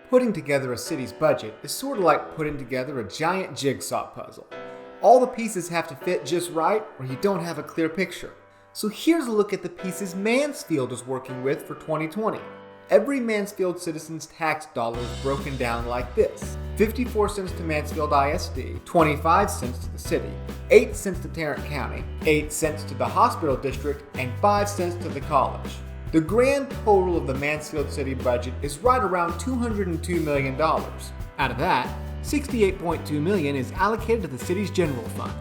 Putting together a city's budget is sort of like putting together a giant jigsaw puzzle. All the pieces have to fit just right or you don't have a clear picture. So here's a look at the pieces Mansfield is working with for 2020. Every Mansfield citizen's tax dollar is broken down like this. 54 cents to Mansfield ISD, 25 cents to the city, 8 cents to Tarrant County, 8 cents to the hospital district, and 5 cents to the college. The grand total of the Mansfield city budget is right around $202 million. Out of that, $68.2 million is allocated to the city's general fund.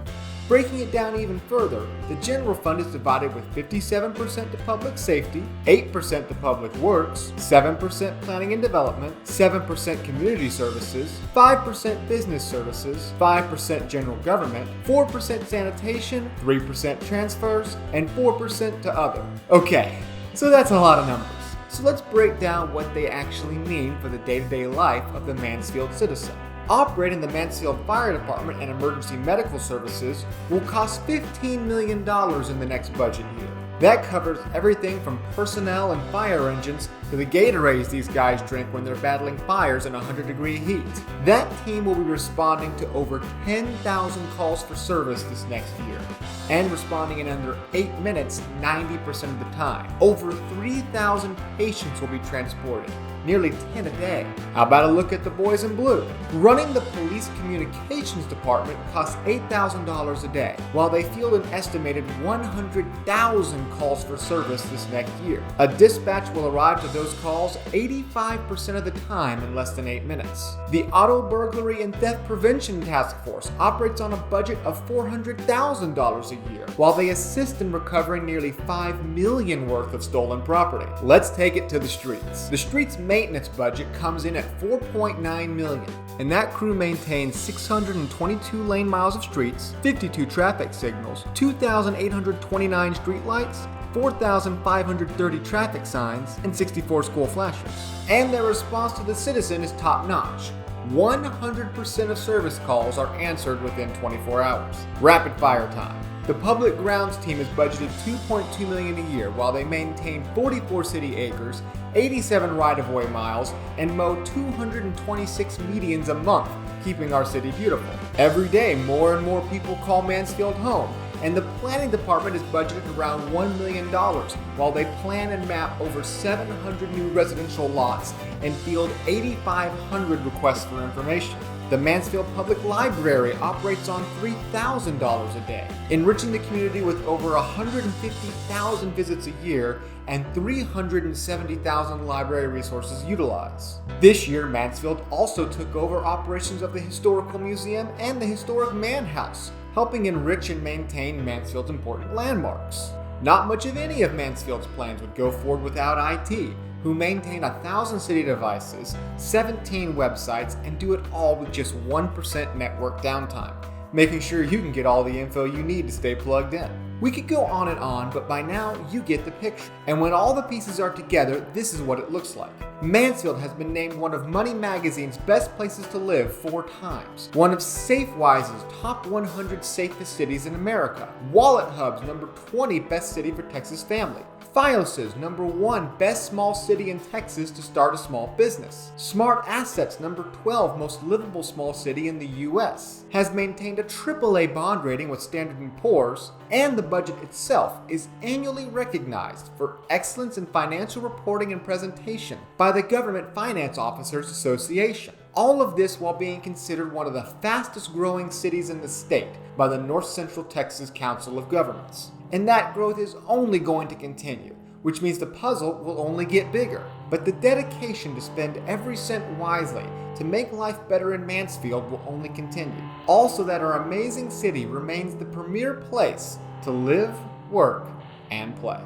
Breaking it down even further, the general fund is divided with 57% to public safety, 8% to public works, 7% planning and development, 7% community services, 5% business services, 5% general government, 4% sanitation, 3% transfers, and 4% to other. Okay, so that's a lot of numbers. So let's break down what they actually mean for the day-to-day life of the Mansfield citizen. Operating the Mansfield Fire Department and Emergency Medical Services will cost $15 million in the next budget year. That covers everything from personnel and fire engines to the Gatorades these guys drink when they're battling fires in 100-degree heat. That team will be responding to over 10,000 calls for service this next year, and responding in under 8 minutes 90% of the time. Over 3,000 patients will be transported, nearly 10 a day. How about a look at the boys in blue? Running the police communications department costs $8,000 a day, while they field an estimated 100,000 calls for service this next year. A dispatch will arrive to those calls 85% of the time in less than 8 minutes. The Auto Burglary and Theft Prevention Task Force operates on a budget of $400,000 a year, while they assist in recovering nearly $5 million worth of stolen property. Let's take it to the streets. The streets maintenance budget comes in at $4.9 million, and that crew maintains 622 lane miles of streets, 52 traffic signals, 2,829 streetlights, 4,530 traffic signs, and 64 school flashers. And their response to the citizen is top-notch. 100% of service calls are answered within 24 hours. Rapid fire time. The public grounds team is budgeted $2.2 million a year while they maintain 44 city acres, 87 right-of-way miles, and mow 226 medians a month, keeping our city beautiful. Every day, more and more people call Mansfield home, and the planning department is budgeted around $1 million while they plan and map over 700 new residential lots and field 8,500 requests for information. The Mansfield Public Library operates on $3,000 a day, enriching the community with over 150,000 visits a year and 370,000 library resources utilized. This year, Mansfield also took over operations of the Historical Museum and the Historic Man House, helping enrich and maintain Mansfield's important landmarks. Not much of any of Mansfield's plans would go forward without IT, who maintain 1,000 city devices, 17 websites, and do it all with just 1% network downtime, making sure you can get all the info you need to stay plugged in. We could go on and on, but by now you get the picture. And when all the pieces are together, this is what it looks like. Mansfield has been named one of Money Magazine's best places to live 4 times, one of SafeWise's top 100 safest cities in America, Wallet Hub's number 20 best city for Texas family, FIOS's number 1 best small city in Texas to start a small business, Smart Assets number 12 most livable small city in the US, has maintained a AAA bond rating with Standard & Poor's, and the budget itself is annually recognized for excellence in financial reporting and presentation by the Government Finance Officers Association. All of this while being considered one of the fastest growing cities in the state by the North Central Texas Council of Governments. And that growth is only going to continue, which means the puzzle will only get bigger. But the dedication to spend every cent wisely to make life better in Mansfield will only continue. Also that our amazing city remains the premier place to live, work, and play.